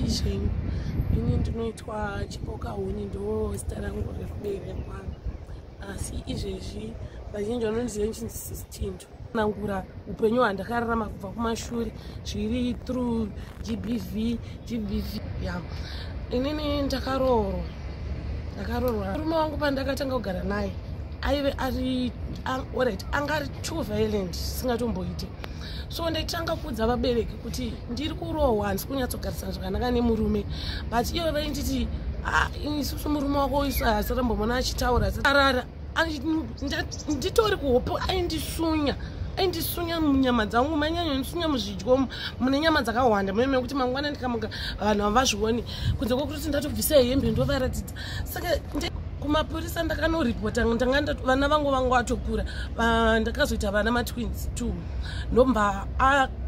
zvenyu. Ini ndinoitwa Chipoka Huni, ndo zita rangu rekuberekwa. Asi izvezvi vazhinji vanondiziva ndichinzi Tinto. Nangura upenyu hwandakararama kubva kumashure zviri through GBV. Yeah. Inini ndakaroorwa. Murume wangu pandakatanga kugara naye aive ari anga ari too violent singatomboiti. So ndaitanga kuudza vabereki kuti ndiri kurohwa, handisi kunyatsogarisana zvakanaka nemurume. But ivo vainditi isusu murume wako isu hasarambomona achitaura arara. Nditori kuhopo aindisunya munyama dzangu, manyanya ndisunya muzvidyo mune nyama dzakawanda meme kuti mangwana ndikamuka vanhu havazvioni kunze kwokuti ndatobvisa hembe ndovaratidza. Saka kumapurisa ndakanoripota vana vangu vatokura, ndakazoita vana matwins 2 ndomba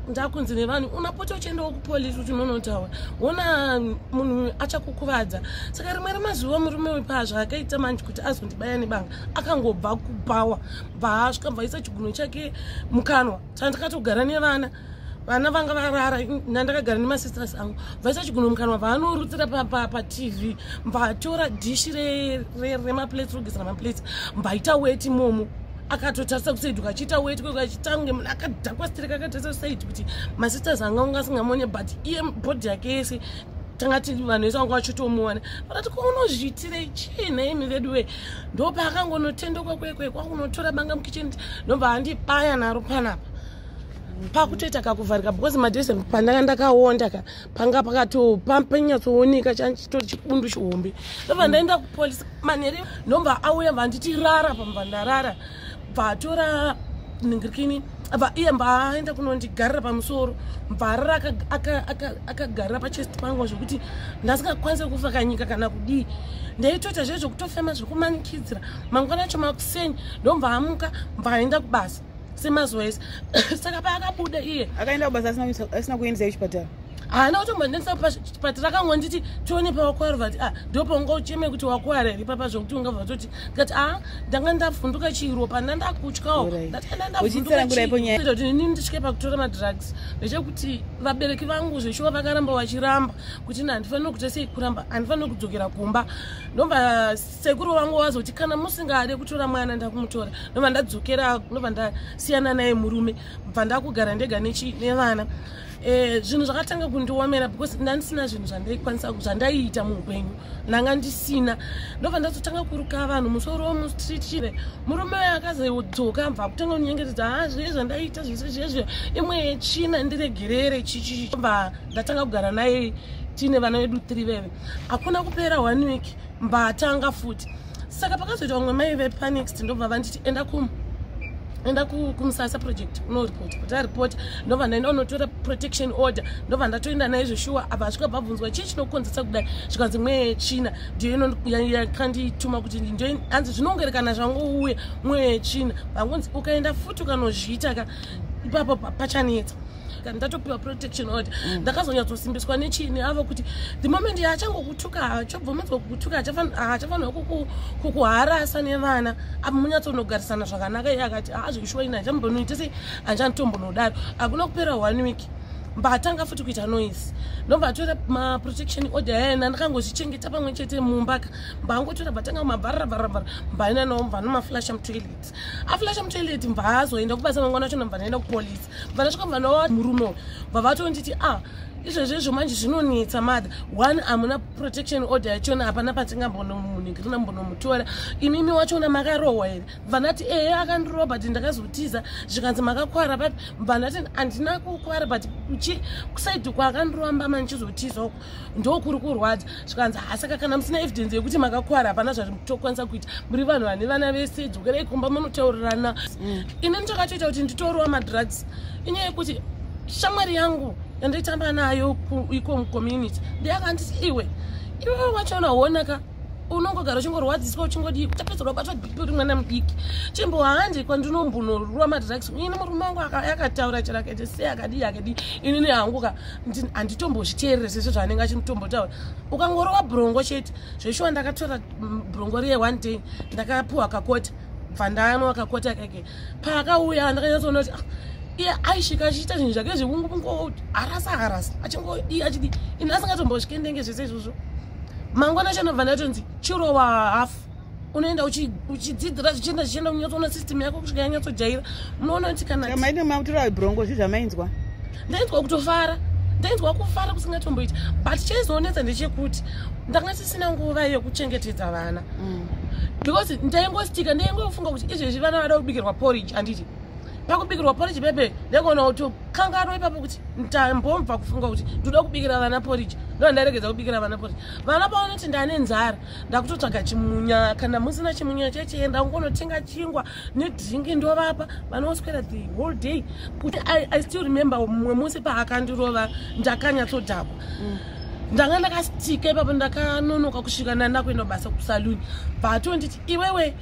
ndakunzi nevanhu unapota uchiendawo kupolisi kuti unonotaura wona munhu achakukuvadza. Saka rimwe remazuva murume wepazva akaita manje kuti azondibaya nebanga akangobva kupawa bva asvika bvaisa chigunwe chake mukanwa. Tandakatogara nevana vanga varara, ndakagara nemasisters angu vaisa chigunwe mukanwa vaanorutsira paTV, mbatora dhishi remaplates rogezera maplates mbaita weti momo. Akatotarisa kusaidi ukachiita weti kwachitange munhu akadhakwa sitireka akatarisa kusaidi kuti masisters anga ungasingamone, but iye bhodhi yake yese tangati vanhu vese vanga vachitomuwana. Vakati kwaunozviitirei chiina imi vedu we? Ndopakangonotendoka kwekwe kwakunotora banga mukicheni ndobva andibaya naro panapa pakutoita kakuvharika because madhese pandanga ndakaonda panga pakanyatsooneka chitori chibundu chihombe. Ndobva ndaenda kupolisi manheri ndomba auya vanditi rara pamba ndarara bvatora ningirikini abva iye mbaaenda kunondigarira pamusoro mbvarara akagarira pachest pangu zvokuti ndasingakwanisi kufa kanyika kana kudii. Ndaitoita zvezvo kutofema zvokumanikidzira mangwana acho makuseni ndombaamuka mbaaenda kubasa semazuva ese. Saka paakabuda iye akaenda kubasa asina kuendesa kuchipatara. Haana kutombondendesa pachipatara, akangonditi tione pawakuwara vati ndopaunga ucheme kuti wakuwara here papa zvokuti ungabva toti ngati ndanga ndavhunduka chiro pana ndakutyawo kuti inini ndisvike pakutora madrugs ndechekuti vabereki vangu zveshuwa vakaramba vachiramba kuti handifaniri kuita sei kuramba, handifaniri kudzokera kumba. Ndomba sekuru vangu vazoti kana musingade kutora mwana ndakumutora, ndomba ndadzokera, ndomba ndasiyana naye murume, bva ndakugara ndega nevana. Zvinhu zvakatanga kundiomera because ndandisina zvinhu zvandaikwanisa zvandaiita muupenyu, ndanga ndisina. Ndobva ndazotanga kuruka vanhu musoro womustriti. Murume uyo akazodzoka bva kutanga kunyengetedza zviye zvandaita zvese zvezvo imwe yechina ndiregerere chichi. Ndobva ndatanga kugara naye tine vana vedu 3 veve. Hakuna kupera 1 week mbatanga futi. Saka pakazoita vamwe mai vepanext ndobva vanditi enda kumusasa project unoripoti kuti aripoti. Ndobva ndaenda unotora protection order, ndobva ndatoenda naye zveshuwa abva asvika bvabvunzwa chii chinokonzesa kudai, zvikanzi mweya yechina ndiyo yakandituma kuti hanzi zvinongerekana zvangu uye mweya yechina vangonzi ukaenda futi ukanozviita ipapo pachanetsa. Ndatopiwa protection order. Ndakazonyatsosimbiswa nechini avo kuti the moment yaachangokutuka haachobvomedzwa kukutuka haachafanira kukuharasa nevana apa munyatsonogarisana zvakanaka. Iye akati zveshuwa ina hachambonoita sei handitombonodayo. Hakuna kupera 1 week mbatanga futi kuita noise. Ndobva atora maprotection order yayena ndakangozvichengeta pamwe chete mumba mbangotora bvatanga mabharara mbaenda nawo mva nomaflasha mutoilet. Aflasha mutoilet mbaazoenda kubasa mangwana acho mva naenda kupolisi. Mva ndasvika mva nawo murume bva vatonditi izvezvezvo manje zvinonetsa madha. 1 hamuna protection order yachona, hapana patingambonomuningirina mbonomutora. Imimi wachona makarohwa here? Mva ndati akandiroha but ndakazotiza zvikanzi makakwara papi? Mva ndati handina kukwara but kusaidi kwakandiramba manichizotiza uko ndokuri kurwadza. Zvikanzi saka kana musina evidence yekuti makakwara hapana zvatokwanisa kuita, muri vanhu vane vana vese, dzokerai kumba munotaurirana. Ini ndakatoita kuti nditorowa madrugs inyaya yekuti shamwari yangu yandaitamba nayo iko mucommunity ndeyakanditi iwe wachona uonaka unongogara uchingorwadziswa uchingodii kutapedzwa wabatwa bhipi uri mwana mudiki chimbohandi kwandinombonorowa madrugs. Ini murume wangu yakataura chero akaita sei akadii inini hangu handitombozviteerere sezvo zvaanenge achimutombotaura. Ukangorowa bhurongo chete zveshuwa ndakatora bhurongo riye 1 day ndakapuwa kakota bva ndanwa kakota kake. Paakauya ndakanyatsoona kuti iye aisvika achiita zvinhu zvake zvekungo harasa achidi ini asingatombosvike ndenge zvese izvozvo mangwana chanobva ndatonzi chirowa hafu unoenda uchidzidzira zvichienda kunyatsoona system yako kusvika yanyatsojaira munoona kuti kana maine mamutora brongo zvi zvamainzwa ndainzwa kutofara ndainzwa kufara kusingatomboita but chaizoonetsa ndechekuti ndanga tisina nguva yekuchengetedza vana because ndaingostika ndaingofunga kuti izvezvi vana vada kubikirwa porridge handiti pakubikirwa porridge bebe ndakaona kuti kangarwa ipapo kuti ndambomva kufunga kuti ndoda kubikira vana porridge ndo ndaregedza kubikira vana porridge vana paonoti ndane nzara ndakutotsvaga chimunya kana musina chimunya chechienda ungonotenga chingwa nedringi ndovapa vanoswera the whole day kuti I still remember mumwe musi paakandirova ndakanyatsodhakwa ndanga ndakastika ipapo ndakanonoka kusvika nandakuenda basa kusaluni vatonditi iwewe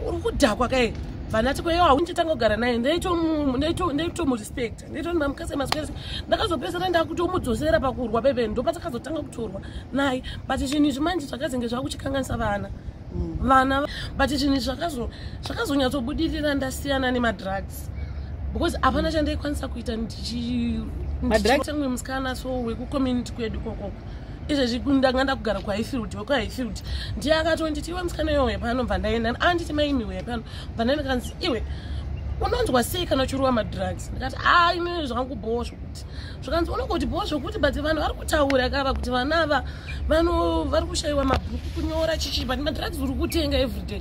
uri kudhakwa kai vanati kweyo haunchitanga kugara naye ndaitomurespecta ndaitoti mamukasi maswere ndakazopesera ndakutomudzosera pakurwa bebe ndopatakazotanga kutorwa naye but zvinhu izvi manje zvakazenge zvakuchikanganisa vana but zvinhu izvi zvakazonyatsobudirira ndasiyana nemadrugs because hapana chandaikwanisa kuita ndichitamwe musikana so wekucommunity kwedu kokoko izvezvi ndanga ndakugara kwahifield ndiye akatonditi iwe musikana iwe pano bva ndaenda anditi maimiwe pano bva ndaenda kanzi iwe unonzwa sei kana uchiruwa madrugs ndikati ine zvangu bhowa zvokuti zvakanzi unongoti bhowa zvokuti but vanhu vari kutaura kava kuti vana ava vari kushayiwa mabhuku kunyora chichi but madrugs uri kutenga everyday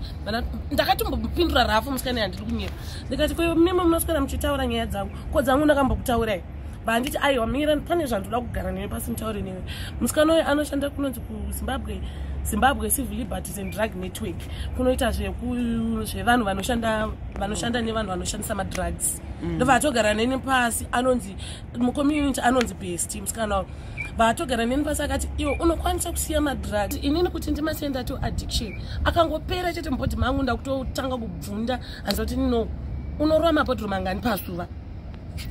ndakatombopindura rafu musikana yandiri kunyeva ndikati kwe mimi munoswera muchitaura nyaya dzangu ko dzangu ndakambokutaurayi banditi aiwa mira pane zvandoda kugara newe pasi mutaure newe musikana uyu anoshanda kunonzi kuzimbabwe civil liberties and drug network kunoita zvevanhu vanoshanda nevanhu vanoshandisa madrugs ndobva atogara neni pasi anonzi mucommunity anonzi best musikana uyu vatogara neni pasi akati iwe unokwanisa kusiya madrugs inini kuti ndimatenda to addiction akangopera chete mubhodhi mangu ndakutotanga kubvunda anzoti no unorova mabhodhoro mangani pasuva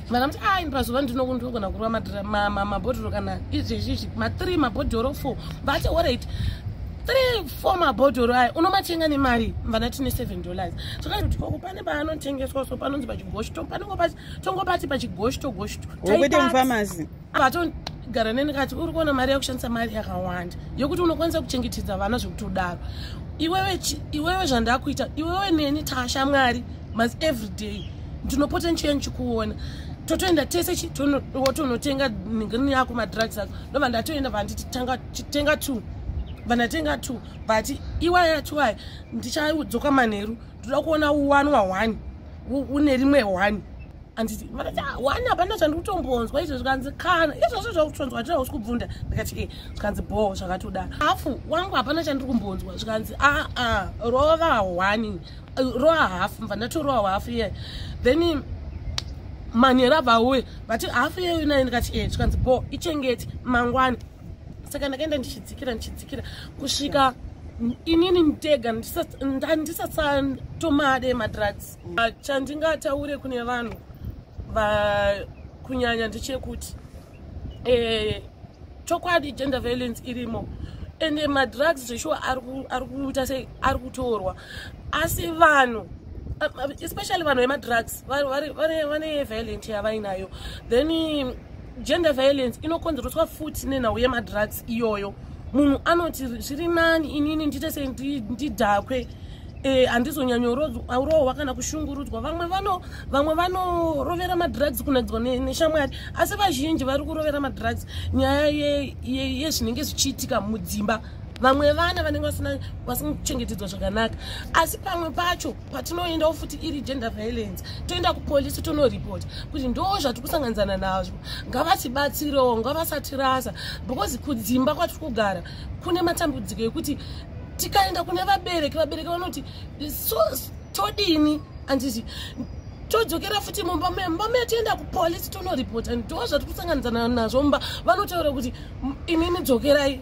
vakamuti pazuva ndinogona kurova mabhodhoro kana izvezvizvi ma3 mabhodhoro 4 vati alright 3-4 mabhodhoro aya unomatenga nemari vanati $7 zvakati koko pane paanotengeswa so panonzi pachigoshto tongopati pachigoshto kwete mufamasi vatogara neni kati uri kuona mari yakushandisa mari yakawanda yokuti unokwanisa kuchengetedza vana zvekutodaro iwewe zvandakuita iwewe neni tashamwari mas everyday ndinopota nchiya nchikuona totoenda tese tonotenga ningini yako madrugs ako ndobva ndatoenda vanditenga 2 vandatenga 2 but iwaya 2 aya ndichadzoka manheru ndoda kuona 1 wa1 une rimwe 1 anditi vanati 1 hapana zvandikutombonzwa izvo zvikanzi kana izvozvo zvakutonzwa tira usi kubvunda ndikati zvikanzi bho zvakatoda hafu wangu hapana chandiri kumbonzwa zvikanzi rova 1 rova hafu mva ndatorova hafu iye then manheru abvauye vati hafu iyeyo naye ndikati zvikanzi bho ichengeti mangwani saka ndakaenda ndichidzikira kusvika inini ndega ndisatomade madrugs chandingataure kune vanhu kunyanya ndechekuti chokwadi gender violence irimo ende madrugs zveshuwa ari kuita sei ari kutorwa asi vanhu especially vanhu vemadrugs vane violent yavainayo then gender violence inokonzeroswa futi nenhau yemadrugs iyoyo munhu anoti zviri nani inini ndiite sei ndidhakwe handizonyanyorohwa kana kushungurudzwa vamwe vanorovera madrugs kunadzwa neshamwari asi vazhinji vari kurovera madrugs nyaya yezvinenge zvichiitika mudzimba vamwe vana vanenge vasingachengetedzwa zvakanaka asi pamwe pacho patinoendawo futi iri gender violence toenda kupolisi tonoripota kuti ndo zvatiri kusanganzana nazvo ngavatibatsirewo ngavasatirasa because kudzimba kwatiri kugara kune matambudziko ekuti tikaenda kune vabereki vanoti todini anditi todzokera futi mumba tienda kupolisi tonoripota ndo zvatiri kusanganzana nazvo mumba vanotaura kuti inini dzokerai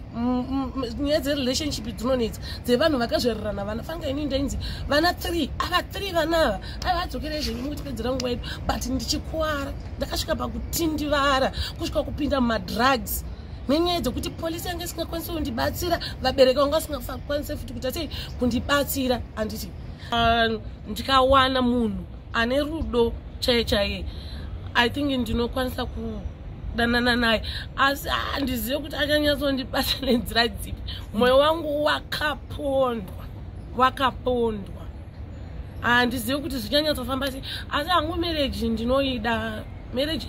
nyaya dzerelationship dzinonetsa dzevanhu vakazvererana vana fanga ini ndainzi vana 3 vanava aivadzokerai zvenyu mukutipedzera nguva yedu but ndichikuwara ndakasvika pakutindivara kusvika kupinda mumadrugs nenyaya dzekuti polisi yange isingakwanisi kundibatsira vabereki vanga vasingakwanisi futi kuita sei kundibatsira anditi ndikawana munhu ane rudo chaiye I think ndinokwanisa kudanana naye asi handizive kuti achanyatsondibata nenzira dzipi. Mwoyo wangu wakapondwa handizive kuti zvichanyatsofamba sei asi hangu marriage ndinoida marriage